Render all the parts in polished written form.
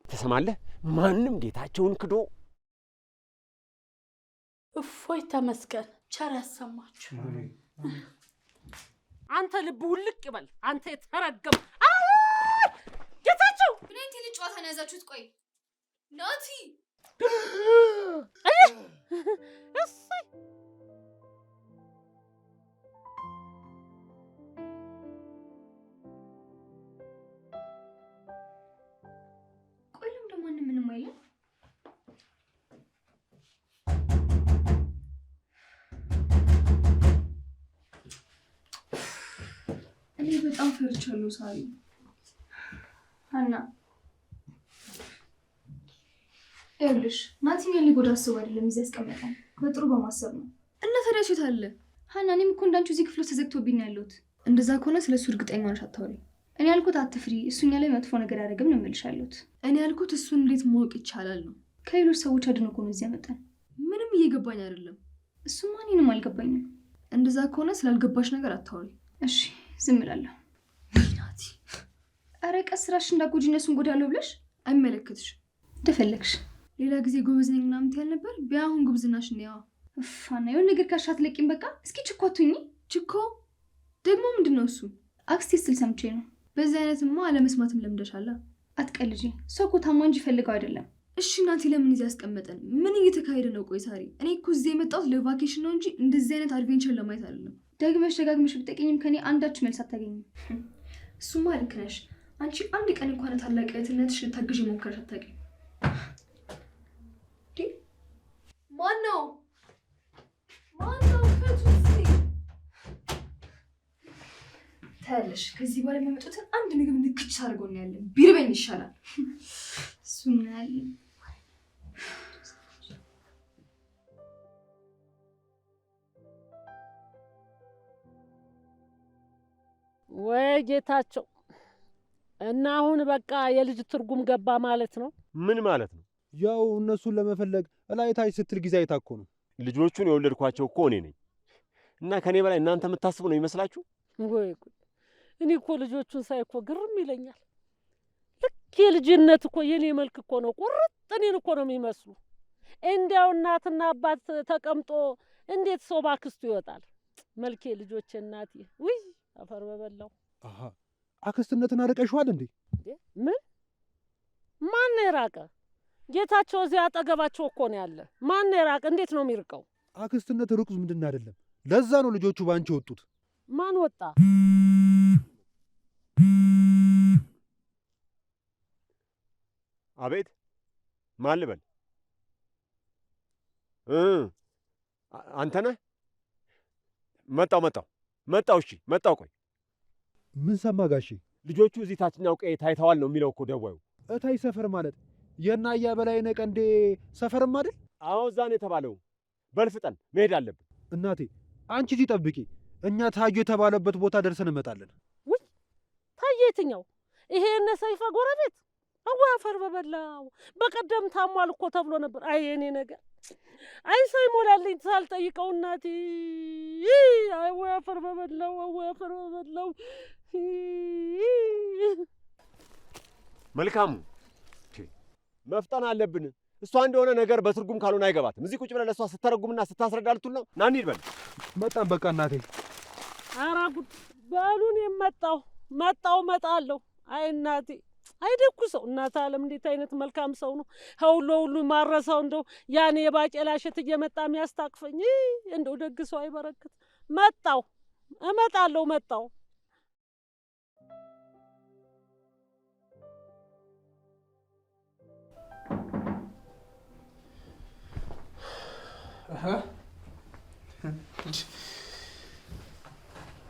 ትሰማለህ? ማንም ጌታቸውን ክዶ እፎይ ተመስገን። ቸር ያሰማችሁ። አንተ ልብ ውልቅ ይበል። አንተ የተረገም ጌታቸው ምን እንት ልጫወታ ነው ያዛችሁት? ቆይ ናቲ እሰይ ቆይ ለምን ምንም አይልም? እኔ በጣም ፈርቻለሁ ሳሪ። ሀና ይኸውልሽ ናቲን ሊጎዳ አስቦ አይደለም እዚህ ያስቀመጠን፣ በጥሩ በማሰብ ነው። እና ታዲያ እሱ ታለ ሀና፣ እኔም እኮ እንዳንቺ እዚህ ክፍል ተዘግቶብኝ ነው ያለሁት። እንደዛ ከሆነ ስለሱ እርግጠኛ ነሽ አታውሪ። እኔ ያልኩት አትፍሪ፣ እሱኛ ላይ መጥፎ ነገር ያደረገም ነው እምልሻለሁት። እኔ ያልኩት እሱን እንዴት ማወቅ ይቻላል ነው። ከሌሎች ሰዎች አድኖ እኮ ነው እዚህ ያመጣን። ምንም እየገባኝ አይደለም። እሱማ እኔንም አልገባኝም። እንደዛ ከሆነ ስላልገባሽ ነገር አታውሪ እሺ? ዝም እላለሁ። ናቲ ኧረ ቀስ ስራሽ እንዳጎጂ እነሱን ጎዳለሁ ብለሽ አይመለከትሽም። እንደፈለግሽ ሌላ ጊዜ ጎበዝ ነኝ ምናምን ትያል ነበር። ቢያሁን ጉብዝናሽን ነው። ፋና የሆነ ነገር ካሻት ለቂም በቃ እስኪ ችኮ አትሁኚ። ችኮ ደግሞ ምንድን ነው እሱ? አክስቴ ስትል ሰምቼ ነው። በዚህ አይነትማ አለመስማትም ለምደሻላ። አትቀልጂ። እሷ እኮ ታማ እንጂ ፈልገው አይደለም። እሺ ናቲ ለምን እዚህ ያስቀመጠን? ምን እየተካሄደ ነው? ቆይ ሳሪ፣ እኔ እኮ እዚህ የመጣሁት ለቫኬሽን ነው እንጂ እንደዚህ አይነት አድቬንቸር ለማየት አይደለም። ደግመሽ ደጋግመሽ ብትጠይቂኝም ከኔ አንዳች መልስ አታገኝም። እሱማ ልክ ነሽ። አንቺ አንድ ቀን እንኳን ታላቅ እህትነትሽ ልታግዥ ሞክረሽ አታውቂም። ማነው ታያለሽ? ከዚህ በኋላ የሚመጡትን አንድ ምግብ ንክች አድርገው ነው ያለን። ቢርበኝ ይሻላል። እሱም ነው ያለን። ወይ ጌታቸው፣ እና አሁን በቃ የልጅ ትርጉም ገባ ማለት ነው? ምን ማለት ነው? ያው እነሱን ለመፈለግ እላይታች ስትል ጊዜ አይታ እኮ ነው። ልጆቹን የወለድኳቸው እኮ እኔ ነኝ። እና ከኔ በላይ እናንተ የምታስቡ ነው ይመስላችሁ? ወይ ጉድ! እኔ እኮ ልጆቹን ሳይ እኮ ግርም ይለኛል። ልክ የልጅነት እኮ የኔ መልክ እኮ ነው። ቁርጥ እኔን እኮ ነው የሚመስሉ። እንዲያው እናትና አባት ተቀምጦ እንዴት ሰው ባክስቱ ይወጣል? መልኬ ልጆቼ እናቴ። ውይ አፈር በበላው። አሃ አክስትነትን አርቀሽዋል እንዴ? ምን ማን የራቀ? ጌታቸው እዚህ አጠገባቸው እኮ ነው ያለ። ማን የራቀ? እንዴት ነው የሚርቀው? አክስትነት ሩቅ ምንድን አይደለም። ለዛ ነው ልጆቹ ባንቺ ወጡት። ማን ወጣ? አቤት፣ ማን ልበል? አንተ ነህ? መጣው። እሺ መጣው። ቆይ ምን ሰማ ጋሼ? ልጆቹ እዚህ ታችኛው ቀይ ታይተዋል ነው የሚለው እኮ ደዋዩ። እታይ ሰፈር ማለት የናያ በላይነህ ቀንዴ ሰፈርም አይደል? አዎ እዛ ነው የተባለው። በልፍጠን መሄድ አለብን። እናቴ አንቺ እዚህ ጠብቂ፣ እኛ ታዩ የተባለበት ቦታ ደርሰን እንመጣለን። ውይ ታየ የትኛው? ይሄ እነ ሰይፈ ጎረቤት? አዋይ አፈር በበላው። በቀደም ታሟል እኮ ተብሎ ነበር። አይ የኔ ነገር፣ አይ ሳይሞላልኝ ሳልጠይቀው እናቴ። አዋይ አፈር በበላው፣ አዋይ አፈር በበላው። መልካሙ መፍጠን አለብን። እሷ እንደሆነ ነገር በትርጉም ካልሆነ አይገባትም። እዚህ ቁጭ ብለህ ለእሷ ስተረጉምና ስታስረዳ ልትውል ነው። ና እንሂድ በል። መጣን በቃ እናቴ። ኧረ ጉድ በሉን። እመጣለሁ። አይ እናቴ፣ አይ ደጉ ሰው። እናት ዓለም እንዴት አይነት መልካም ሰው ነው። ሁሉ ማረሳው እንደው ያኔ የባቄላ እሸት እየመጣ የሚያስታቅፈኝ እንደው ደግ ሰው አይበረክት። እመጣለሁ።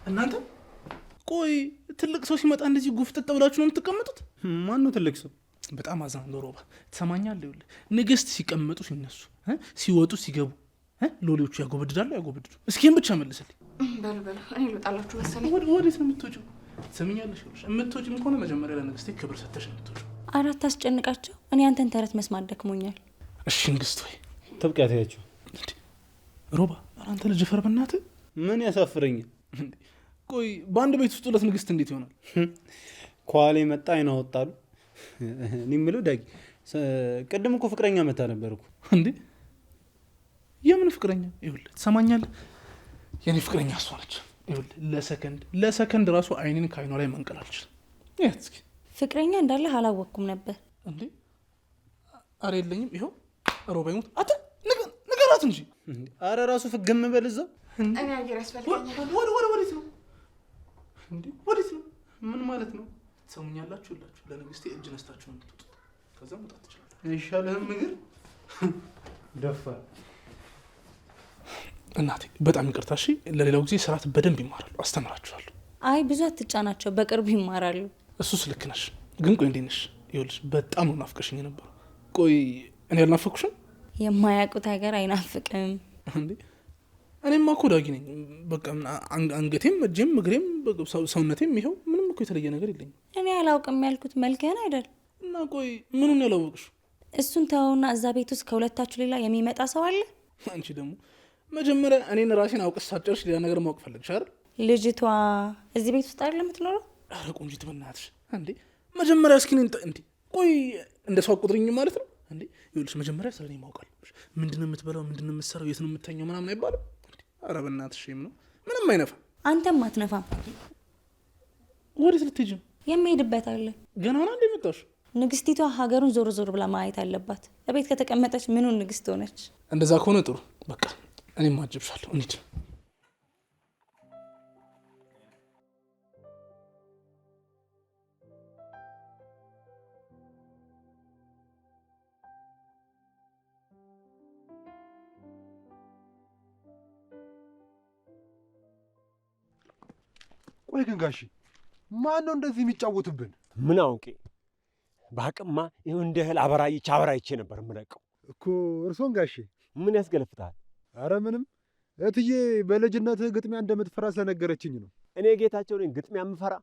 እናንተ ቆይ ትልቅ ሰው ሲመጣ እንደዚህ ጉፍጥጥ ብላችሁ ነው የምትቀመጡት? ማን ነው ትልቅ ሰው? በጣም አዝናለሁ ሮባ። ትሰማኛለህ? ይኸውልህ ንግስት ሲቀመጡ ሲነሱ፣ ሲወጡ ሲገቡ ሎሌዎቹ ያጎበድዳሉ። እስኪም ብቻ መልስልኝ። በሉ እኔ ልወጣላችሁ መሰለኝ። ወዴት ነው የምትወጪው? ትሰሚኛለሽ? ይኸውልሽ የምትወጪም ከሆነ መጀመሪያ ለንግስቴ ክብር ሰጥተሽ ነው የምትወጪው። አራት አስጨንቃቸው። እኔ አንተን ተረት መስማት ደክሞኛል። እሺ ንግስት ወይ ተብቂያት ያቸው ሮባ፣ አንተ ልጅ ፈር በእናትህ። ምን ያሳፍረኛል? ቆይ በአንድ ቤት ውስጥ ሁለት ንግስት እንዴት ይሆናል? ኳሌ መጣ አይና ወጣሉ። እኔ የምለው ዳጊ ቅድም እኮ ፍቅረኛ መታ ነበር እኮ። እንዴ የምን ፍቅረኛ? ይኸውልህ ትሰማኛለህ? የኔ ፍቅረኛ እሷ ነች። ይኸውልህ ለሰከንድ ራሱ አይኔን ከአይኗ ላይ መንቀል አልችልም። ይሄት እስኪ ፍቅረኛ እንዳለህ አላወቅኩም ነበር። እንዴ አረ የለኝም። ይኸው ሮባይ ሞት አተ ንገራት እንጂ። አረ ራሱ ፍግም በል እዛው። እኔ አየር ያስፈልገኛል። ወዴት ነው እንዴ? ወዴት ነው? ምን ማለት ነው? ትሰሙኛላችሁ? ሁላችሁ ለንግስቴ እጅ ነስታችሁ እንድትወጡ ከዛ መውጣት ትችላላችሁ። አይሻልህም? እግር ደፋ። እናቴ በጣም ይቅርታ እሺ። ለሌላው ጊዜ ስርዓት በደንብ ይማራሉ፣ አስተምራችኋለሁ። አይ ብዙ አትጫናቸው፣ በቅርቡ ይማራሉ። እሱስ ልክ ነሽ። ግን ቆይ እንዴት ነሽ? ይኸውልሽ በጣም ነው ናፍቀሽኝ የነበረው። ቆይ እኔ አልናፈኩሽም? የማያውቁት ሀገር አይናፍቅም እንዴ? እኔማ እኮ ዳጊ ነኝ። በቃ አንገቴም እጄም እግሬም ሰውነቴም ይኸው ምንም እኮ የተለየ ነገር የለኝም። እኔ አላውቅም ያልኩት መልክህን አይደል? እና ቆይ ምኑን ያላወቅሽ? እሱን ተውና እዛ ቤት ውስጥ ከሁለታችሁ ሌላ የሚመጣ ሰው አለ? አንቺ ደግሞ መጀመሪያ እኔን ራሴን አውቅሽ ሳትጨርሽ ሌላ ነገር ማወቅ ፈለግሽ አይደል? ልጅቷ እዚህ ቤት ውስጥ አይደል የምትኖረው? ኧረ ቆንጂት በእናትሽ እንዴ! መጀመሪያ እስኪ እንዴ ቆይ እንደ ሰው ቁጥርኝ ማለት ነው እንዴ? ይኸውልሽ መጀመሪያ ስለኔ ማወቅ አለብሽ። ምንድነው የምትበላው? ምንድነው የምትሰራው? የት ነው የምትተኛው? ምናምን አይባልም። ኧረ በእናትሽ ነው ምንም አይነፋም። አንተም አትነፋም። ወዴት ልትሄጂ ነው? የሚሄድበት አለ። ገና ሆና እንደ መጣሽ? ንግስቲቷ ሀገሩን ዞር ዞር ብላ ማየት አለባት። እቤት ከተቀመጠች ምኑን ንግስት ሆነች? እንደዛ ከሆነ ጥሩ በቃ እኔም አጅብሻለሁ። እንሂድ። ቆይ ግን ጋሺ ማን ነው እንደዚህ የሚጫወትብን? ምን አውቄ በአቅማ ይኸው እንደ እህል አበራይቼ ነበር የምለቀው እኮ እርሶን ጋሼ። ምን ያስገለፍታል? አረ ምንም እትዬ በልጅነትህ ግጥሚያ እንደምትፈራ ስለነገረችኝ ነው። እኔ ጌታቸው ነኝ ግጥሚያ የምፈራ?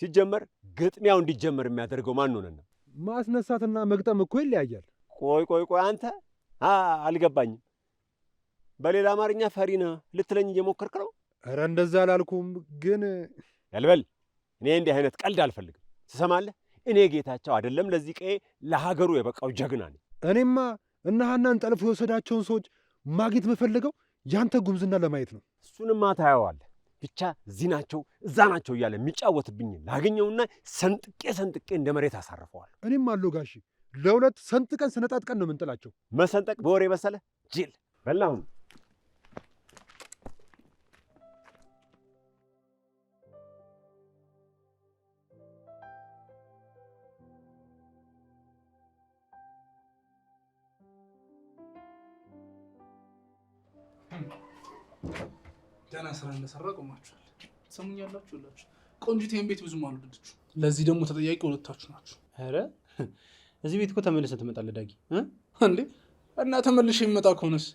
ሲጀመር ግጥሚያው እንዲጀመር የሚያደርገው ማን ሆነና? ማስነሳትና መግጠም እኮ ይለያያል። ቆይ አንተ አልገባኝም። በሌላ አማርኛ ፈሪ ነህ ልትለኝ እየሞከርክ ነው? አረ እንደዛ አላልኩም፣ ግን ያልበል እኔ እንዲህ አይነት ቀልድ አልፈልግም። ትሰማለህ? እኔ ጌታቸው አይደለም ለዚህ ቀዬ ለሀገሩ የበቃው ጀግና ነኝ። እኔማ እነ ሀናን ጠልፎ የወሰዳቸውን ሰዎች ማግኘት የምፈልገው ያንተ ጉምዝና ለማየት ነው። እሱንማ ታየዋለህ። ብቻ እዚህ ናቸው እዛ ናቸው እያለ የሚጫወትብኝ ላገኘውና ሰንጥቄ እንደ መሬት አሳርፈዋል። እኔም አለው ጋሺ ለሁለት ሰንጥቀን ስነጣጥቀን ነው የምንጥላቸው። መሰንጠቅ በወሬ በሰለ ጅል በላሁን። ገና ስራ እንደሰራ ቆማችኋል። ትሰሙኛላችሁ? ሁላችሁ ቆንጂት ይሄን ቤት ብዙም አልወደደችው። ለዚህ ደግሞ ተጠያቂ ሁለታችሁ ናችሁ። ኧረ እዚህ ቤት እኮ ተመልሰህ ትመጣለህ ዳጊ። እንዴ እና ተመልሼ የምመጣ ከሆነስ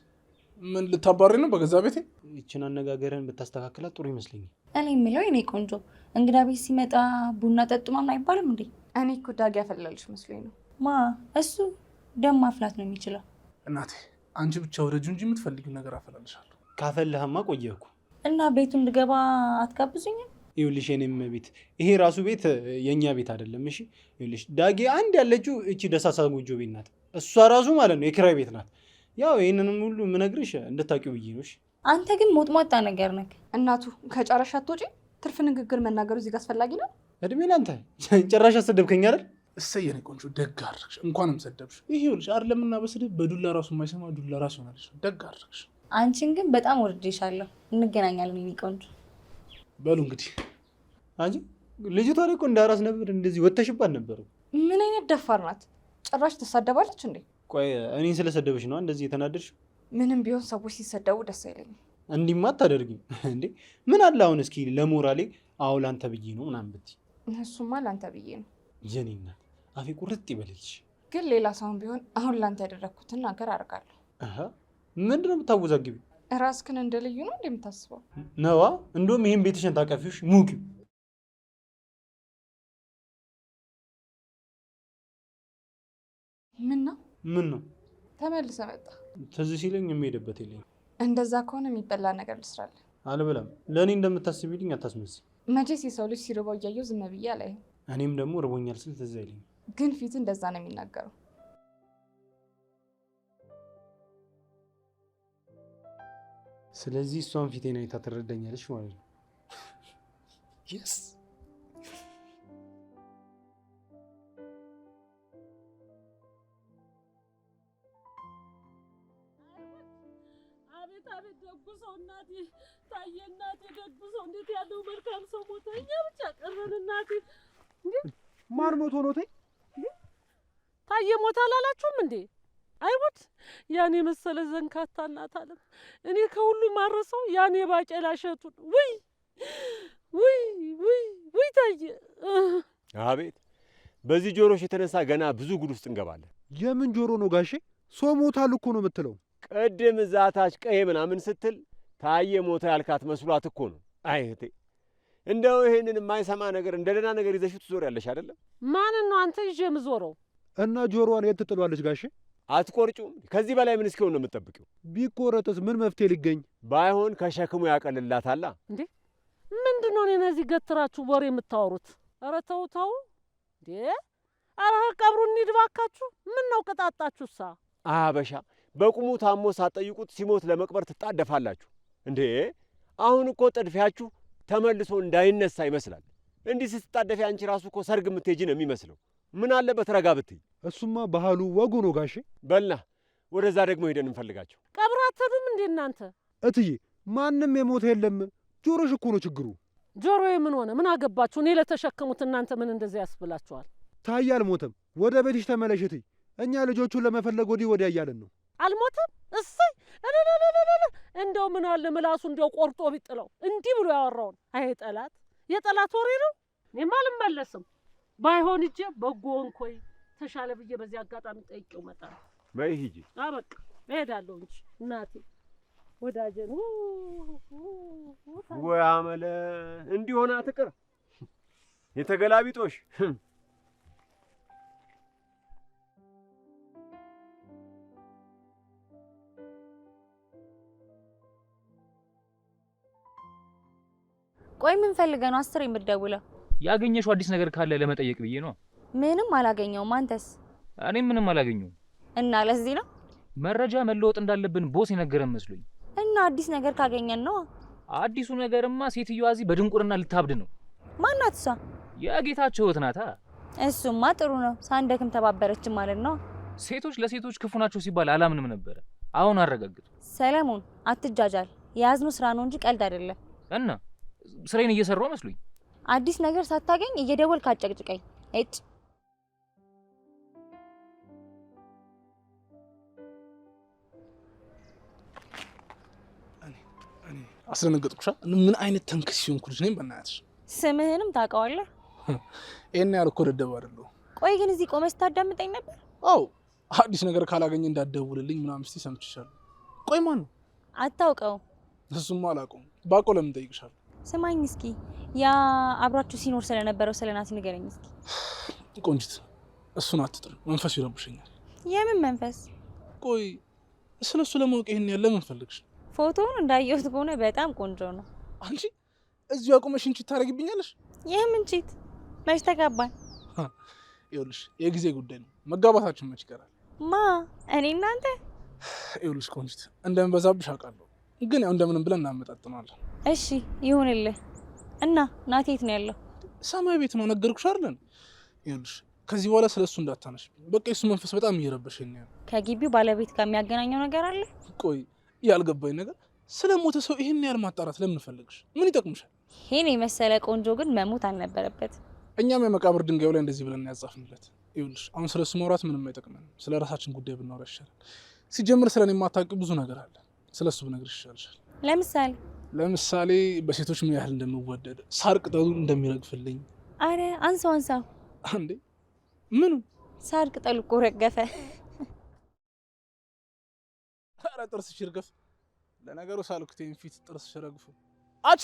ምን ልታባሪ ነው በገዛ ቤቴ? ይችን አነጋገርህን ብታስተካክላት ጥሩ ይመስለኛል። እኔ የምለው የኔ ቆንጆ እንግዳ ቤት ሲመጣ ቡና ጠጡ ምናምን አይባልም እንዴ? እኔ እኮ ዳጊ ያፈላልሽ መስሎኝ ነው። ማ እሱ ደም ማፍላት ነው የሚችለው። እናቴ አንቺ ብቻ ወደጁ እንጂ የምትፈልጊው ነገር አፈላልሻለሁ። ካፈልህማ ቆየህ እኮ። እና ቤቱ እንድገባ አትጋብዙኝም? ይኸውልሽ የኔም ቤት ይሄ ራሱ ቤት የእኛ ቤት አይደለም። እሺ ይኸውልሽ ዳጊ አንድ ያለችው እቺ ደሳሳ ጎጆ ቤት ናት። እሷ ራሱ ማለት ነው የኪራይ ቤት ናት። ያው ይህንንም ሁሉ የምነግርሽ እንድታውቂው ብዬ ነው። እሺ አንተ ግን ሞጥሟጣ ነገር ነህ። እናቱ ከጨረሻ አትወጪ። ትርፍ ንግግር መናገሩ እዚህ ጋር አስፈላጊ ነው? እድሜ ላንተ። ጭራሽ አሰደብከኝ አይደል? እሰይ የኔ ቆንጆ ደግ አድርግሽ። እንኳንም ሰደብሽ። ይሄ ይኸውልሽ አይደለምና በስድብ በዱላ ራሱ የማይሰማ ዱላ ራሱ ይሆናልሽ። ደግ አድርግሽ። አንቺን ግን በጣም ወድጄሻለሁ። እንገናኛለን የኔ ቆንጆ። በሉ እንግዲህ አንቺ ልጅቷ ላይ እኮ እንዳራስ ነበር እንደዚህ ወተሽባት ነበር። ምን አይነት ደፋር ናት! ጭራሽ ትሳደባለች እንዴ? ቆይ እኔን ስለሰደበሽ ነው እንደዚህ የተናደድሽ? ምንም ቢሆን ሰዎች ሲሰደቡ ደስ አይለኝም። እንዲህማ አታደርጊም እንዴ? ምን አለ አሁን እስኪ ለሞራሌ አዎ ላንተ ብዬ ነው ምናምን ብትይ። እሱማ ላንተ ብዬ ነው። የኔ እናት አፌ ቁርጥ ይበልልሽ። ግን ሌላ ሰውን ቢሆን አሁን ላንተ ያደረግኩትን ነገር አደርጋለሁ። ምንድን ነው የምታወዛግቢው? ራስክን እንደ ልዩ ነው እንደምታስበው ነዋ። እንደውም ይሄን ቤትሽን ታቀፊሽ ሙቂው። ምን ነው ተመልሰ መጣ? ትዝ ሲለኝ የሚሄድበት የለኝም። እንደዛ ከሆነ የሚበላ ነገር ልስራለን። አልበላም። ለእኔ እንደምታስቢልኝ አታስመስይ። መቼስ የሰው ልጅ ሲርበው እያየው ዝም ብዬ አላይም። እኔም ደግሞ ርቦኛል ስል ትዝ አይለኝ። ግን ፊት እንደዛ ነው የሚናገረው። ስለዚህ እሷን ፊቴን አይታ ትረዳኛለች ማለት ነው። የስ አቤት አቤት፣ ደጉ ሰው እናቴ ታየ፣ እናቴ ደጉ ሰው፣ እንዴት ያለው መልካም ሰው ሞተ። እኛ ብቻ ቀረን እናቴ። ማን ሞቶ ነው? ታየ ሞተ አላላችሁም እንዴ? አይሁድ ያኔ መሰለ ዘንካታ እናት አለም። እኔ ከሁሉ ማረሰው ያኔ ባቄላ እሸቱን። ውይ ውይ ውይ ውይ ታየ። አቤት በዚህ ጆሮሽ የተነሳ ገና ብዙ ጉድ ውስጥ እንገባለን። የምን ጆሮ ነው ጋሼ? ሰው ሞታል እኮ ነው የምትለው? ቅድም እዛ ታች ቀዬ ምናምን ስትል ታየ ሞተ ያልካት መስሏት እኮ ነው። አይ እህቴ፣ እንደው ይሄንን የማይሰማ ነገር እንደ ደህና ነገር ይዘሽው ትዞሪያለሽ አይደለም? ማንን ነው አንተ ይዤ የምዞረው? እና ጆሮዋን የት ትጥሏለች ጋሼ? አትቆርጩም? ከዚህ በላይ ምን እስኪሆን ነው የምትጠብቂው? ቢቆረጥስ ምን መፍትሄ ሊገኝ? ባይሆን ከሸክሙ ያቀልላታላ። እንዴ ምንድን ነው እነዚህ ገትራችሁ ወሬ የምታወሩት? ኧረ ተው ተው እንዴ! ኧረ ቀብሩ እንሂድ እባካችሁ። ምን ነው ቅጣጣችሁሳ? አበሻ በቁሙ ታሞ ሳትጠይቁት ሲሞት ለመቅበር ትጣደፋላችሁ እንዴ? አሁን እኮ ጥድፊያችሁ ተመልሶ እንዳይነሳ ይመስላል። እንዲህ ስትጣደፊ አንቺ ራሱ እኮ ሰርግ የምትሄጂ ነው የሚመስለው። ምን አለበት ረጋ ብትይ? እሱማ ባህሉ ወጉ ነው ጋሼ። በልና ወደዛ ደግሞ ሄደን እንፈልጋቸው። ቀብር አትሄዱም እንዴ እናንተ? እትዬ ማንም የሞተ የለም። ጆሮሽ እኮ ነው ችግሩ። ጆሮዬ ምን ሆነ? ምን አገባችሁ? እኔ ለተሸከሙት እናንተ ምን እንደዚህ ያስብላችኋል? ታዬ አልሞተም። ወደ ቤትሽ ተመለሽ እትዬ። እኛ ልጆቹን ለመፈለግ ወዲህ ወዲያ እያለን ነው። አልሞተም? እሰይ! እንደው ምን አለ ምላሱ እንደው ቆርጦ ቢጥለው እንዲህ ብሎ ያወራውን። አይ ጠላት፣ የጠላት ወሬ ነው። እኔማ አልመለስም። ባይሆን እጄ በጎን ኮይ ተሻለ ብዬ በዚህ አጋጣሚ ጠይቄው እመጣለሁ። በይ ሂጂ። በቃ እሄዳለሁ እንጂ እናቴ ወዳጀን ወይ አመለ እንዲሆነ አትቅር የተገላቢጦሽ። ቆይ ምን ፈልገህ ነው 10 የምትደውለው? ያገኘሽው አዲስ ነገር ካለ ለመጠየቅ ብዬ ነው። ምንም አላገኘውም። አንተስ? እኔም ምንም አላገኘሁም። እና ለዚህ ነው መረጃ መለወጥ እንዳለብን ቦስ የነገረን መስሎኝ። እና አዲስ ነገር ካገኘን ነው። አዲሱ ነገርማ ሴትዮዋ እዚህ በድንቁርና ልታብድ ነው። ማናት እሷ? የጌታቸው እህት ናታ። እሱማ ጥሩ ነው። ሳንደክም ተባበረች ማለት ነው። ሴቶች ለሴቶች ክፉ ናቸው ሲባል አላምንም ነበረ። አሁን አረጋግጡ። ሰለሞን አትጃጃል። የያዝነው ስራ ነው እንጂ ቀልድ አይደለም። እና ስራዬን እየሰራሁ መስሎኝ አዲስ ነገር ሳታገኝ እየደወልክ አጨቅጭቀኝ። እጭ አስደነገጥኩሻ? ምን አይነት ተንክስ ሲሆንኩ ልጅ ነኝ በእናትሽ። ስምህንም ታውቀዋለህ? ይሄን ያህል እኮ ደደብ አይደለሁም። ቆይ ግን እዚህ ቆመህ ስታዳምጠኝ ነበር? አዎ አዲስ ነገር ካላገኘ እንዳትደውልልኝ ምናምን ስትይ ሰምቼሻለሁ። ቆይ ማን ነው? አታውቀውም? እሱማ አላውቀውም። ባውቀው ለምን እጠይቅሻለሁ? ስማኝ እስኪ፣ ያ አብራችሁ ሲኖር ስለነበረው ስለ ናቲ ንገረኝ እስኪ። ቆንጅት፣ እሱን አትጥሪ፣ መንፈሱ ይረብሸኛል። የምን መንፈስ? ቆይ ስለሱ ለማወቅ ይሄን ያለ ምን ፈልግሽ? ፎቶውን እንዳየሁት ከሆነ በጣም ቆንጆ ነው። አንቺ እዚሁ አቁመሽ እንቺት ታደርጊብኛለሽ? የምን ቺት? መች ተጋባን? ይኸውልሽ የጊዜ ጉዳይ ነው። መጋባታችን መች ይቀራል? ማ እኔ እናንተ? ይኸውልሽ ቆንጅት፣ እንደምበዛብሽ አውቃለሁ፣ ግን ያው እንደምንም ብለን እናመጣጥናለን። እሺ ይሁንልህ። እና ናቲ የት ነው ያለው? ሰማይ ቤት ነው፣ ነገርኩሽ አይደል? ይኸውልሽ ከዚህ በኋላ ስለሱ እንዳታነሽ። በቃ የሱ መንፈስ በጣም እየረበሸኝ ነው። ከግቢው ባለቤት ጋር የሚያገናኘው ነገር አለ? ቆይ ያልገባኝ ነገር ስለ ሞተ ሰው ይሄን ያህል ማጣራት ለምን ፈልግሽ? ምን ይጠቅምሻል? ይሄን የመሰለ ቆንጆ ግን መሞት አልነበረበት። እኛም የመቃብር ድንጋዩ ላይ እንደዚህ ብለን ያጻፍንለት። ይኸውልሽ አሁን ስለሱ ማውራት ምንም አይጠቅመንም። ስለ ራሳችን ጉዳይ ብናወራ ይሻላል። ሲጀምር ስለኔ የማታውቂው ብዙ ነገር አለ። ስለሱ ብነግርሽ ይሻልሻል። ለምሳሌ በሴቶች ምን ያህል እንደምወደድ፣ ሳር ቅጠሉ እንደሚረግፍልኝ። አረ አንሳው አንሳው። አንዴ ምኑ? ሳር ቅጠሉ እኮ ረገፈ። አረ ጥርስሽ ይርገፍ። ለነገሩ ሳልኩቴን ፊት ጥርስሽ ረግፉ። አቺ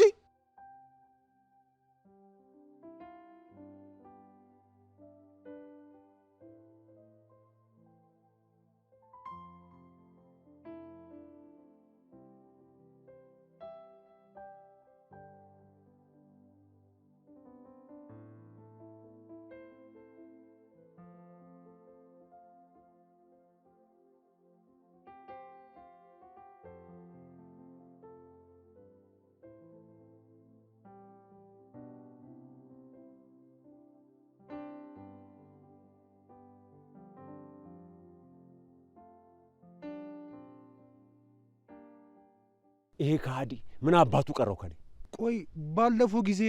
ይሄ ከሃዲ ምን አባቱ ቀረው ከኔ? ቆይ ባለፈው ጊዜ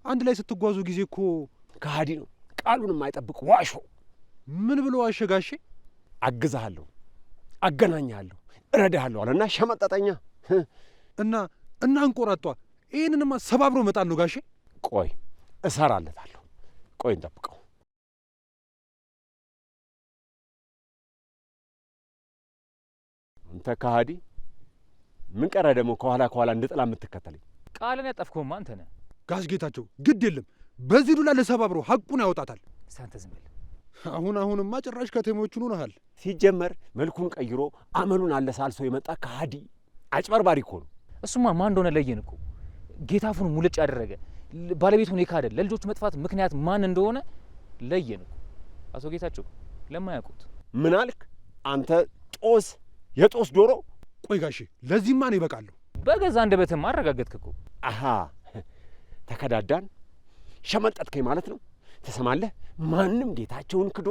አንድ ላይ ስትጓዙ ጊዜ እኮ ከሃዲ ነው፣ ቃሉን የማይጠብቅ ዋሾ። ምን ብሎ ዋሸ ጋሼ? አግዛሃለሁ፣ አገናኛለሁ፣ እረዳሃለሁ አለና ሸመጠጠኛ። እና እንቆራጧ። ይህንንማ ሰባብሮ መጣል ነው ጋሼ። ቆይ እሰራለታለሁ። ቆይ እንጠብቀው። አንተ ከሃዲ ምን ቀረ ደግሞ ከኋላ እንድጥላ የምትከተለኝ? ቃልን ያጠፍከውማ አንተ ነህ። ጋሽ ጌታቸው ግድ የለም በዚህ ዱላ ለሰባብሮ ሐቁን ያወጣታል። አንተ ዝም በል። አሁንማ ጭራሽ ከተሞቹን ሆነሃል። ሲጀመር መልኩን ቀይሮ አመሉን አለሳልሶ የመጣ ከሃዲ አጭበርባሪ እኮ ነው። እሱማ ማን እንደሆነ ለየን እኮ። ጌታፉን ሙልጭ ያደረገ ባለቤቱን የካደ ለልጆቹ መጥፋት ምክንያት ማን እንደሆነ ለየን እኮ። አቶ ጌታቸው ለማያውቁት ምን አልክ አንተ? ጦስ የጦስ ዶሮ። ቆይ ጋሼ ለዚህማ ነው ይበቃለሁ። በገዛ አንደበትህማ አረጋገጥክ እኮ። አሃ ተከዳዳን፣ ሸመጠጥከኝ ማለት ነው። ትሰማለህ? ማንም ጌታቸውን ክዶ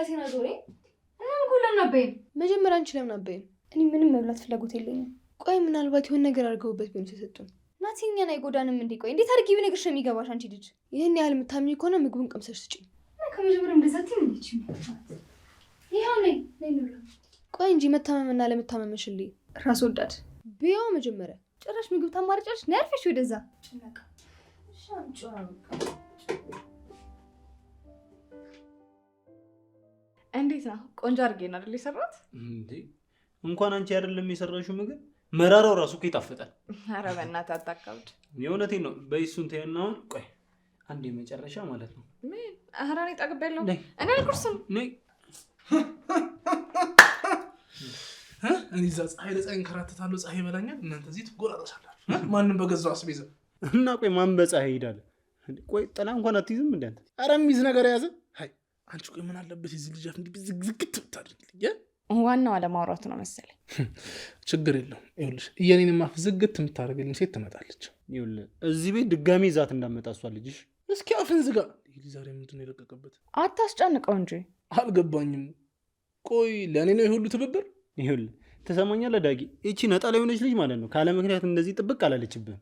ራሴን አዞሬ እና ምን ለምን አበይም? መጀመሪያ አንቺ ለምን አበይም? እኔ ምንም መብላት ፍላጎት የለኝም። ቆይ ምናልባት የሆነ ነገር አድርገውበት ቢሆን ሲሰጡን ናቲኛን አይጎዳንም እንዴ? ቆይ እንዴት አድርጊ ብነግርሽ ነው የሚገባሽ? አንቺ ልጅ ይህን ያህል የምታምኚ ከሆነ ምግቡን ቀምሰሽ ስጪኝ። ከመጀመሪያ እንደዛ ትንሽ ይኸው ነይ ነው። ቆይ እንጂ መታመምና ለመታመምሽልኝ ራስ ወዳድ ቢያው መጀመሪያ ጭራሽ ምግብ ታማርጫለሽ። ነይ አርፈሽ ወደዛ ጭናቃ ሻንጫ እንዴት ነው? ቆንጆ አድርጌ ነው አይደል የሰራሁት? እንዴ እንኳን አንቺ አይደለም የሰራሽው ምግብ መራራው ራሱ እኮ ይጣፍጣል። ኧረ በእናትህ አታካብድ። የእውነቴን ነው። በይሱን ተያናውን ቆይ አንዴ መጨረሻ ማለት ነው። ምን? ኧረ እኔ ጠግቤያለሁ። እኔ አልኩርስም። እኔ እዛ ፀሐይ ለፀሐይ እንከራተታለሁ፣ ፀሐይ ይበላኛል። እናንተ እዚህ ትጎራረሳላችሁ። ማንም በገዛው አስቤዛ እና ቆይ ማን በፀሐይ ይሄዳል? ቆይ ጥላ እንኳን አትይዝም እንዴ አንተ? ኧረ የሚይዝ ነገር የያዘ አንቺ ቆይ ምን አለበት የዚህ ልጅ አፍ እንዲህ ዝግዝግት ብታደርግልኝ? ዋናው አለማውራቱ ነው መሰለኝ። ችግር የለውም። ይኸውልሽ እየኔንም አፍ ዝግት የምታደርግልኝ ሴት ትመጣለች። ይኸውልህ እዚህ ቤት ድጋሚ ዛት እንዳመጣ እሷ ልጅሽ። እስኪ አፍን ዝጋ። ይህ ዛሬ ምንድን ነው የለቀቀበት? አታስጨንቀው እንጂ። አልገባኝም። ቆይ ለእኔ ነው የሁሉ ትብብር? ይኸውልህ ትሰማኛለህ ዳጊ፣ ይቺ ነጣ ላይ ሆነች ልጅ ማለት ነው ካለ ምክንያት እንደዚህ ጥብቅ አላለችብህም።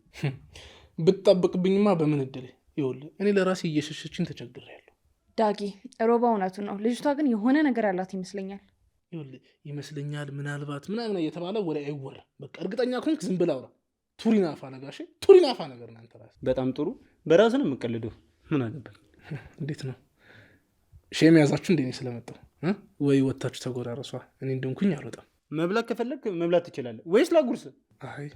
ብትጠብቅብኝማ በምን እድሌ። ይኸውልህ እኔ ለራሴ እየሸሸችን ተቸግሬያለሁ። ዳጊ ሮባ እውነቱን ነው። ልጅቷ ግን የሆነ ነገር ያላት ይመስለኛል። ይኸውልህ ይመስለኛል፣ ምናልባት ምናምን እየተባለ ወሬ አይወራ። በቃ እርግጠኛ ከሆንክ ዝም ብለህ አውራ። ቱሪናፋ ነጋሽ፣ ቱሪናፋ ነገር ነው አንተ ራስህ። በጣም ጥሩ። በራስህ ነው የምትቀልደው። ምን አለበት? እንዴት ነው ሼም ያዛችሁ እንዴ? ስለመጣሁ ወይ ወታችሁ ተጎራረሷ። እኔ እንደንኩኝ አልወጣም። መብላት ከፈለክ መብላት ትችላለህ ወይስ ላጉርስ? አይ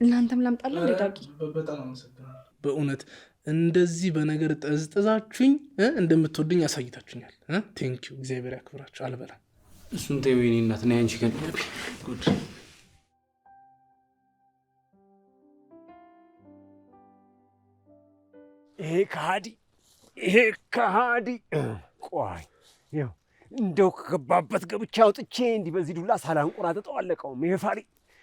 እናንተም ላምጣለሁ እንዴ? ዳጊ በጣም አመሰግናለሁ። በእውነት እንደዚህ በነገር ጠዝጥዛችሁኝ እንደምትወዱኝ ያሳይታችሁኛል። ቴንኪው፣ እግዚአብሔር ያክብራችሁ። አልበላም። እሱን ተይው የኔ እናት። ነይ አንቺ ግን ጉድ። ይሄ ከሃዲ ቆይ ይኸው እንደው ከገባበት ገብቼ አውጥቼ እንዲህ በዚህ ዱላ ሳላንቆራጥጠው አለቀውም። ይሄ ፋሪ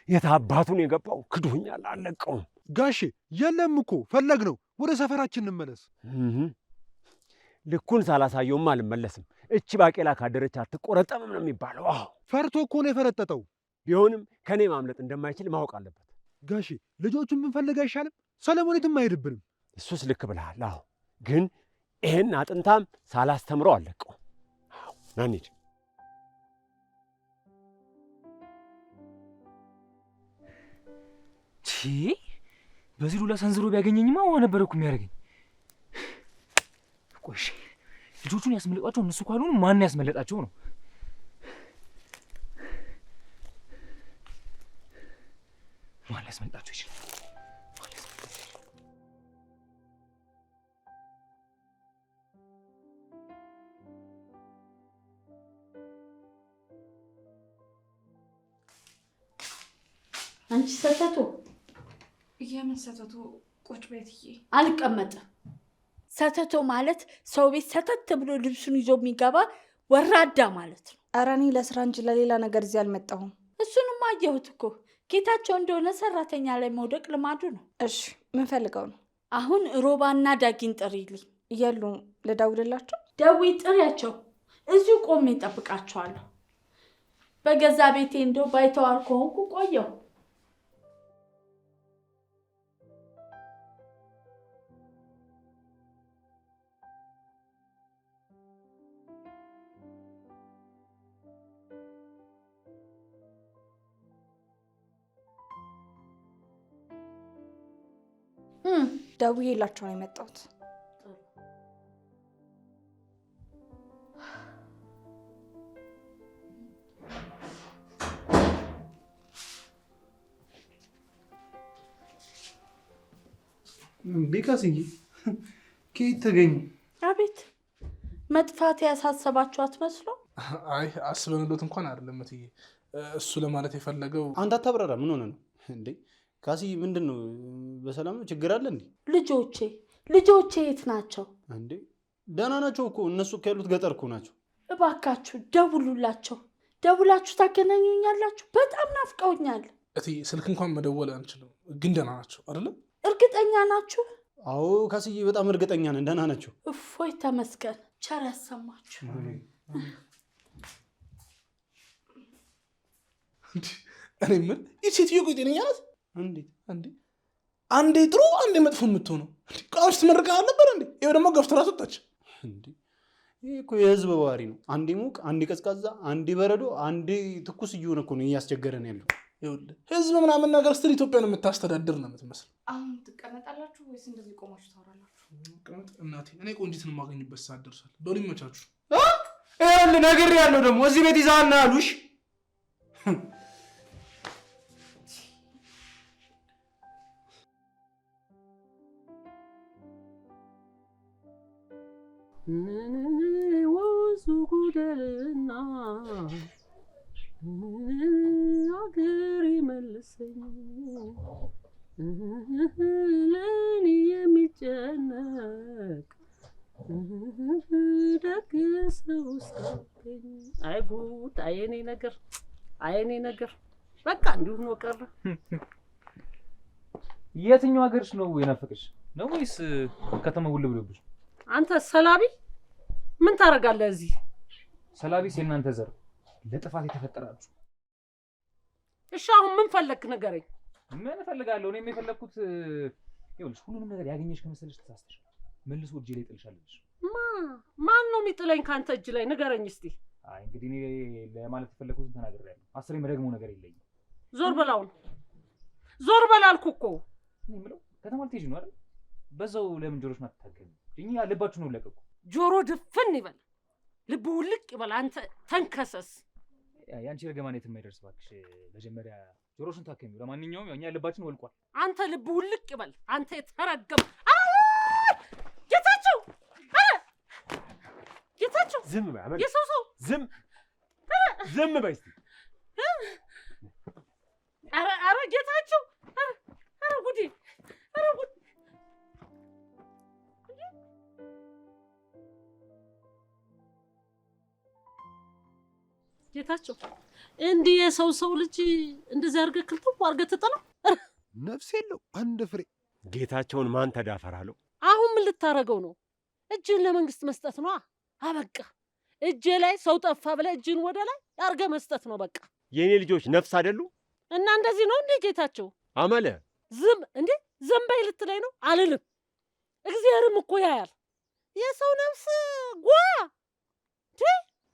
የት አባቱን የገባው ክዶኛል፣ አለቀውም። ጋሼ የለም እኮ ፈለግ ነው። ወደ ሰፈራችን እንመለስ። ልኩን ሳላሳየውም አልመለስም። እቺ ባቄላ ካደረች አትቆረጠምም ነው የሚባለው። አዎ ፈርቶ እኮ ነው የፈረጠጠው። ቢሆንም ከኔ ማምለጥ እንደማይችል ማወቅ አለበት። ጋሼ ልጆቹን ብንፈልግ አይሻልም? ሰለሞኒትም አይሄድብንም። እሱስ ልክ ብለሃል። አዎ ግን ይሄን አጥንታም ሳላስተምረው አለቀው። አዎ ና እንሂድ። በዚህ ዱላ ሰንዝሮ ቢያገኘኝማ ውሃ ነበር እኮ የሚያደርገኝ። ቆይ ልጆቹን ያስመለጧቸው እነሱ ካልሆኑ ማን ያስመለጣቸው ነው? ማን ያስመለጣቸው ይችላል? አንቺ ሰተቱ የምን ሰተቱ? ቁጭ ቤትዬ አልቀመጥም። ሰተቶ ማለት ሰው ቤት ሰተት ብሎ ልብሱን ይዞ የሚገባ ወራዳ ማለት ነው። ኧረ እኔ ለስራ እንጂ ለሌላ ነገር እዚህ አልመጣሁም። እሱንም አየሁት እኮ ጌታቸው እንደሆነ ሰራተኛ ላይ መውደቅ ልማዱ ነው። እሺ ምን ፈልገው ነው? አሁን ሮባና ዳጊን ጥሪልኝ። የሉም። ልደውልላቸው? ደውይ፣ ጥሪያቸው። እዚሁ ቆሜ እጠብቃቸዋለሁ። በገዛ ቤቴ እንደው ባይተዋር ከሆንኩ ቆየሁ። ደውዬላቸው ነው የመጣሁት። ቢካስዬ ከየት ተገኙ? አቤት መጥፋት ያሳሰባችሁ አትመስሎ? አይ አስበንሎት እንኳን አይደለም እትዬ። እሱ ለማለት የፈለገው አንተ አታብራራ። ምን ሆነ ነው እንዴ? ካሲ ምንድን ነው? በሰላም ነው? ችግር አለ እንዴ? ልጆቼ የት ናቸው እንዴ? ደህና ናቸው እኮ እነሱ ያሉት ገጠር እኮ ናቸው። እባካችሁ ደውሉላቸው። ደውላችሁ ታገናኙኛላችሁ። በጣም ናፍቀውኛል። እትዬ ስልክ እንኳን መደወል አንችልም፣ ግን ደህና ናቸው አይደለም? እርግጠኛ ናችሁ? አዎ ካስዬ በጣም እርግጠኛ ነን፣ ደህና ናቸው። እፎይ ተመስገን። ቸር ያሰማችሁ። እኔ ምን ይህ ሴትዮ ጤነኛ ናት? አንዴ ጥሩ አንዴ መጥፎ የምትሆነው ቃል ስትመርቃ አልነበር እንዴ? ይኸው ደግሞ ገፍትራ ሰጣች። ይህ እኮ የህዝብ ባህሪ ነው። አንዴ ሙቅ፣ አንዴ ቀዝቃዛ፣ አንዴ በረዶ፣ አንዴ ትኩስ እየሆነ እኮ ነው እያስቸገረን ያለው። ይኸውልህ ህዝብ ምናምን ነገር ስትል ኢትዮጵያን የምታስተዳድር ነው የምትመስለው። አሁን ትቀመጣላችሁ ወይስ እንደዚህ ቆማችሁ ታወራላችሁ? እናቴ እኔ ቆንጂትን የማገኝበት ሰዓት ደርሷል። በሉ ይመቻችሁ። ይኸውልህ ነግሬሃለሁ። ደግሞ እዚህ ቤት ይዛልና ያሉሽ ወንዙ ጉደልና አገር ይመልሰኝ ለእኔ የሚጨነቅ ደግ ሰው ሳገኝ። አይ ጉድ! አየኔ ነገር በቃ እንዲሁ ነው ቀረ። የትኛው ሀገርሽ ነው የናፈቀሽ ነው ወይስ ከተማው ውል ብሎብሽ? አንተ ሰላቢ ምን ታደርጋለህ እዚህ? ሰላቢስ የእናንተ ዘር ለጥፋት የተፈጠራችሁ። እሺ አሁን ምን ፈለክ ንገረኝ። ምን እፈልጋለሁ? እኔም የፈለኩት ይኸውልሽ፣ ሁሉንም ነገር ያገኘሽ ከመሰለሽ ተሳስተሽ መልሶ እጄ ላይ ጥልሻለሽ። ማን ነው የሚጥለኝ ካንተ እጅ ላይ ንገረኝ እስቲ። አይ እንግዲህ እኔ ለማለት የፈለኩትን ተናግሬያለሁ። አስሬ መደግመው ነገር የለኝም። ዞር በላውን ዞር በላልኩ እኮ። እኔ የምለው ከተማ ልትሄጂ ነው አይደል? በዛው ለምን ጆሮሽን አትታገኝ? እኛ ልባችሁ ነው ለቀቁ። ጆሮ ድፍን ይበል፣ ልብ ውልቅ ይበል። አንተ ተንከሰስ። ያንቺ ረገማን የትም አይደርስ እባክሽ። መጀመሪያ ጆሮሽን ታከሚ። ለማንኛውም እኛ ልባችን ወልቋል። አንተ ልብ ውልቅ ይበል። አንተ የተረገም ጌታቸው ዝም በይ አመል። የሰው ሰው ዝም በይ እስቲ። ኧረ ጌታቸው! ኧረ ጉዴ! ኧረ ጉዴ! ጌታቸው እንዲህ የሰው ልጅ እንደዚህ አድርገህ ክልጥፍ አድርገህ ትጥለው? ነፍስ የለው አንድ ፍሬ። ጌታቸውን ማን ተዳፈራለው? አሁን ምን ልታረገው ነው? እጅን ለመንግስት መስጠት ነው። አበቃ። እጄ ላይ ሰው ጠፋ ብለህ እጅን ወደ ላይ አድርገህ መስጠት ነው በቃ። የኔ ልጆች ነፍስ አይደሉ? እና እንደዚህ ነው እንዴ ጌታቸው? አመለ ዝም በይ ልትለኝ ነው? አልልም። እግዚአብሔርም እኮ ያያል። የሰው ነፍስ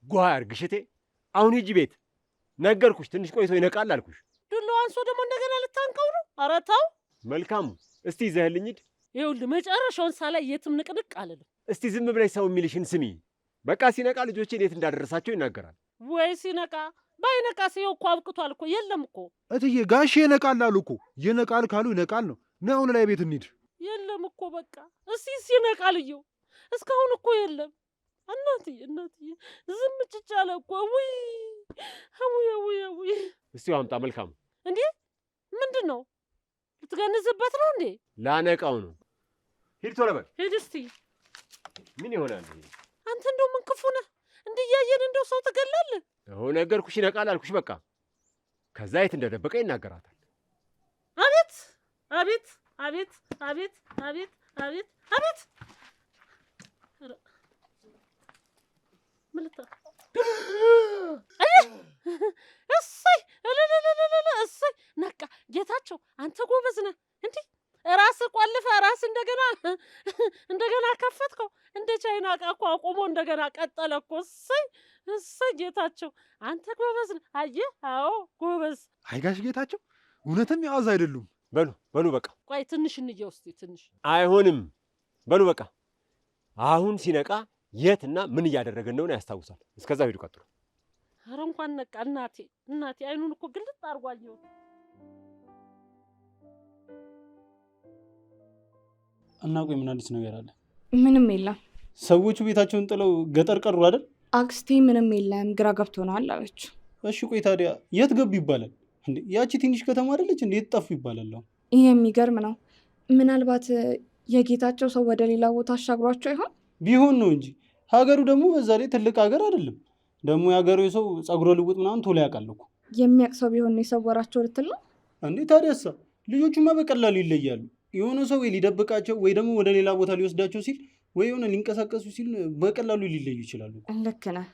ጓ ያርግሽቴ። አሁን ሂጂ ቤት። ነገርኩሽ፣ ትንሽ ቆይቶ ይነቃል አልኩሽ። ዱላው አንሶ ደግሞ እንደገና ልታንቀው ነው? ኧረ ተው። መልካሙ እስቲ ይዘህልኝ ሂድ። ይኸውልህ መጨረሻውን ሳላይ የትም ንቅንቅ አልልም። እስቲ ዝም ብለሽ ሰው የሚልሽን ስሚ። በቃ ሲነቃ ልጆቼን የት እንዳደረሳቸው ይናገራል። ወይ ሲነቃ ባይነቃ ሲው እኮ አብቅቷል እኮ። የለም እኮ እትዬ ጋሼ ይነቃል አሉ እኮ። ይነቃል ካሉ ይነቃል ነው። ና አሁን ላይ ቤት እንሂድ። የለም እኮ በቃ እስቲ ሲነቃል እየው። እስካሁን እኮ የለም። እናትዬ ዝም ጭጭ አለ እኮ። ውይ እስቲ አምጣ። መልካሙ እንዴ ምንድን ነው? ልትገንዝበት ነው እንዴ? ላነቃው ነው። ሂድ ቶሎ በል ሂድ እስቲ። ምን ይሆናል? አንተ እንደው ምን ክፉ ነህ? እንዲያየን እንደው ሰው ትገላለህ? አሁን ነገርኩሽ፣ ይነቃል አልኩሽ። በቃ ከዛ የት እንደደበቀ ይናገራታል። አቤት አቤት አቤት አቤት አቤት አቤት አቤት! ምልታ እሰይ እሰይ! ነቃ ጌታቸው፣ አንተ ጎበዝ ነህ። እንዲህ ራስህ ቆልፈህ ራስህ እንደገና ከፈትከው። እንደ ቻይና ዕቃ እኮ አቁሞ እንደገና ቀጠለ እኮ። እሰይ እሰይ! ጌታቸው አንተ ጎበዝ ነህ። አየህ? አዎ ጎበዝ። አይ ጋሽ ጌታቸው እውነትም ያዋዝ አይደሉም። በሉ በቃ ቆይ ትንሽ እንየው እስኪ ትንሽ። አይሆንም። በሉ በቃ አሁን ሲነቃ የትና ምን እያደረገ እንደሆነ ያስታውሳል። እስከዛው ሂዱ፣ ቀጥሉ። ኧረ እንኳን ነቃ። እናቴ አይኑን እኮ ግልጥ አድርጎ አየሁት። እና ቆይ ምን አዲስ ነገር አለ? ምንም የለም። ሰዎቹ ቤታቸውን ጥለው ገጠር ቀሩ አይደል? አክስቴ ምንም የለም ግራ ገብቶናል አለች። እሺ ቆይ ታዲያ የት ገቡ ይባላል እንዴ? ያቺ ትንሽ ከተማ አይደለች እንዴ? የት ጠፉ ይባላል? ይሄ የሚገርም ነው። ምናልባት የጌታቸው ሰው ወደ ሌላ ቦታ አሻግሯቸው ይሆን? ቢሆን ነው እንጂ ሀገሩ ደግሞ በዛ ላይ ትልቅ ሀገር አይደለም። ደግሞ የሀገሩ ሰው ጸጉረ ልውጥ ምናምን ቶሎ ያውቃል እኮ። የሚያውቅ ሰው ቢሆን ነው የሰወራቸው ልትል ነው እንዴ? ታዲያሳ ልጆቹማ በቀላሉ ይለያሉ። የሆነ ሰው ወይ ሊደብቃቸው ወይ ደግሞ ወደ ሌላ ቦታ ሊወስዳቸው ሲል ወይ የሆነ ሊንቀሳቀሱ ሲል በቀላሉ ሊለዩ ይችላሉ። ልክ ነህ።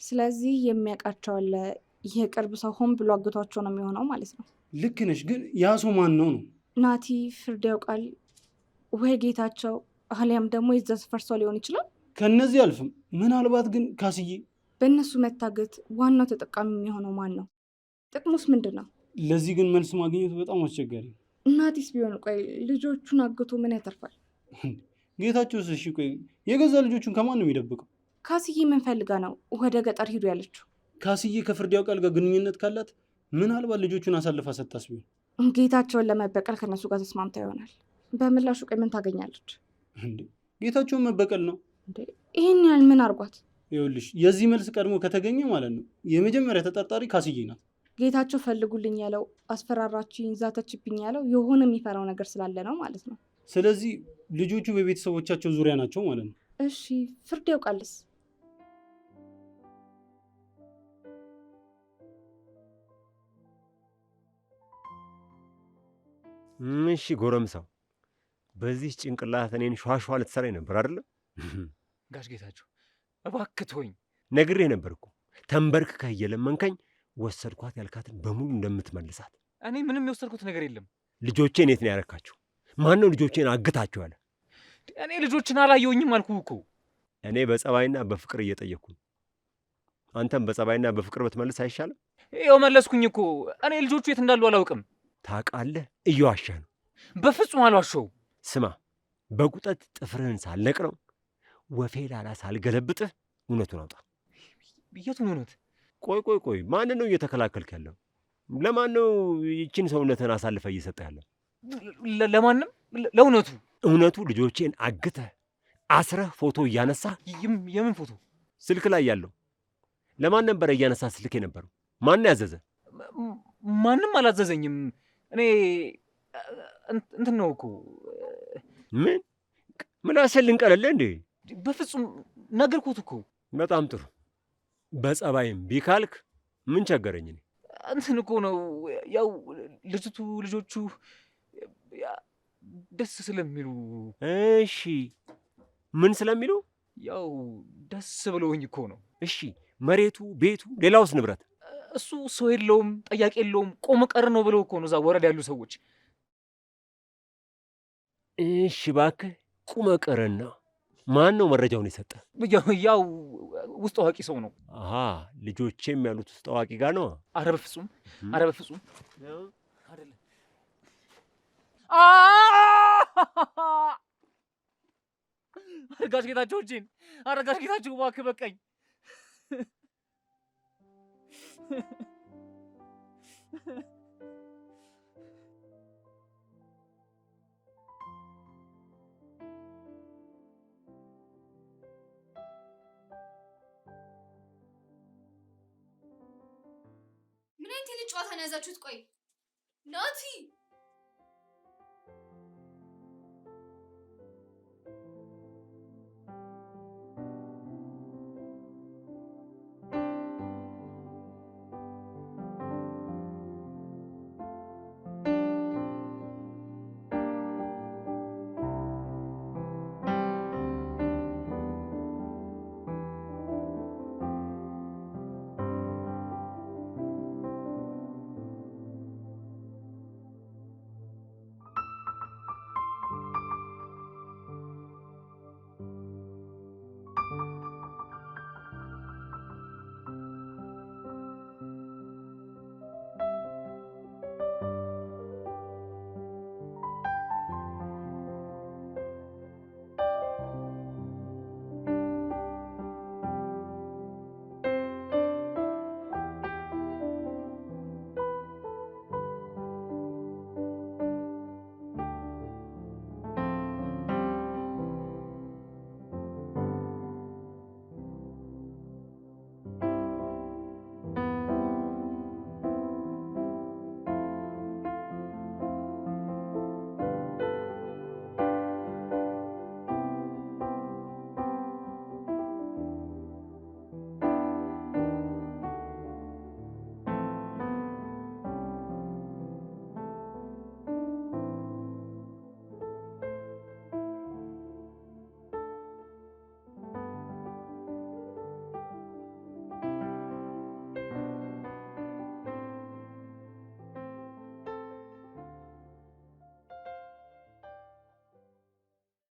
ስለዚህ የሚያውቃቸው አለ። የቅርብ ሰው ሆን ብሎ አግቷቸው ነው የሚሆነው ማለት ነው። ልክ ነሽ። ግን ያ ሰው ማን ነው? ናቲ ፍርድ ያውቃል ወይ ጌታቸው፣ አሊያም ደግሞ የዛ ሰፈር ሰው ሊሆን ይችላል። ከነዚህ አልፍም። ምናልባት ግን ካስዬ። በእነሱ መታገት ዋናው ተጠቃሚ የሚሆነው ማን ነው? ጥቅሙስ ምንድን ነው? ለዚህ ግን መልስ ማግኘቱ በጣም አስቸጋሪ ነው። ናቲስ ቢሆን ቆይ ልጆቹን አግቶ ምን ያተርፋል? ጌታቸውስ? እሺ ቆይ የገዛ ልጆቹን ከማን ነው የሚደብቀው? ካስዬ ምን ፈልጋ ነው ወደ ገጠር ሂዱ ያለችው? ካስዬ ከፍርድ ያውቃል ጋር ግንኙነት ካላት ምናልባት ልጆቹን አሳልፋ ሰጣስ ቢሆን ጌታቸውን ለመበቀል ከነሱ ጋር ተስማምታ ይሆናል። በምላሹ ቆይ ምን ታገኛለች? ጌታቸውን መበቀል ነው። ይህን ያህል ምን አርጓት? ይኸውልሽ የዚህ መልስ ቀድሞ ከተገኘ ማለት ነው የመጀመሪያ ተጠርጣሪ ካስዬ ናት። ጌታቸው ፈልጉልኝ ያለው፣ አስፈራራችኝ፣ ዛተችብኝ ያለው የሆነ የሚፈራው ነገር ስላለ ነው ማለት ነው። ስለዚህ ልጆቹ በቤተሰቦቻቸው ዙሪያ ናቸው ማለት ነው። እሺ ፍርድ ያውቃልስ? እሺ ጎረምሳው፣ በዚህ ጭንቅላት እኔን ሿሿ ልትሰራኝ ነበር አይደለ? ጋሽ ጌታቸው እባክህ ተወኝ። ነግሬህ ነበር እኮ ተንበርክከህ እየለመንከኝ ወሰድኳት ያልካትን በሙሉ እንደምትመልሳት። እኔ ምንም የወሰድኩት ነገር የለም። ልጆቼን የት ነው ያረካቸው? ማን ነው ልጆቼን አግታቸው ያለ? እኔ ልጆችን አላየሁኝም አልኩህ እኮ። እኔ በጸባይና በፍቅር እየጠየቅኩኝ፣ አንተም በጸባይና በፍቅር ብትመልስ አይሻልም? ይኸው መለስኩኝ እኮ። እኔ ልጆቹ የት እንዳሉ አላውቅም። ታውቃለህ፣ እየዋሸህ ነው። በፍጹም አልዋሸሁም። ስማ፣ በቁጠት ጥፍርህን ሳልነቅረው ወፌ ላላ ሳልገለብጥህ እውነቱን አውጣ። የቱን እውነት? ቆይ፣ ማንን ነው እየተከላከልክ ያለው? ለማን ነው ይችን ሰውነትህን አሳልፈህ እየሰጠህ ያለው? ለማንም፣ ለእውነቱ። እውነቱ ልጆቼን አግተህ አስረህ ፎቶ እያነሳህ። የምን ፎቶ? ስልክ ላይ ያለው። ለማን ነበረ እያነሳህ ስልክ የነበረው? ማን ያዘዘ? ማንም አላዘዘኝም። እኔ እንትን ነው እኮ። ምን ምላስህን ልንቀለለ እንዴ? በፍጹም ነገርኩት እኮ። በጣም ጥሩ። በጸባይም ቢካልክ ምን ቸገረኝ እኔ። እንትን እኮ ነው ያው ልጆቹ ደስ ስለሚሉ። እሺ ምን ስለሚሉ? ያው ደስ ብለውኝ እኮ ነው። እሺ መሬቱ፣ ቤቱ፣ ሌላውስ ንብረት? እሱ ሰው የለውም፣ ጠያቂ የለውም፣ ቆመ ቀር ነው ብለው እኮ ነው እዛ ወረዳ ያሉ ሰዎች። እሺ እባክህ ቁመ ቀርና ማን ነው መረጃውን የሰጠ? ያው ውስጥ አዋቂ ሰው ነው። ልጆቼም ያሉት ውስጥ አዋቂ ጋር ነው። ኧረ በፍጹም አይደለም። ጋሽ ጌታቸው እጄን! ኧረ ጋሽ ጌታቸው እባክህ በቃኝ። ምን አይነት የልጅ ጨዋታ ነው ያዛችሁት? ቆይ ናቲ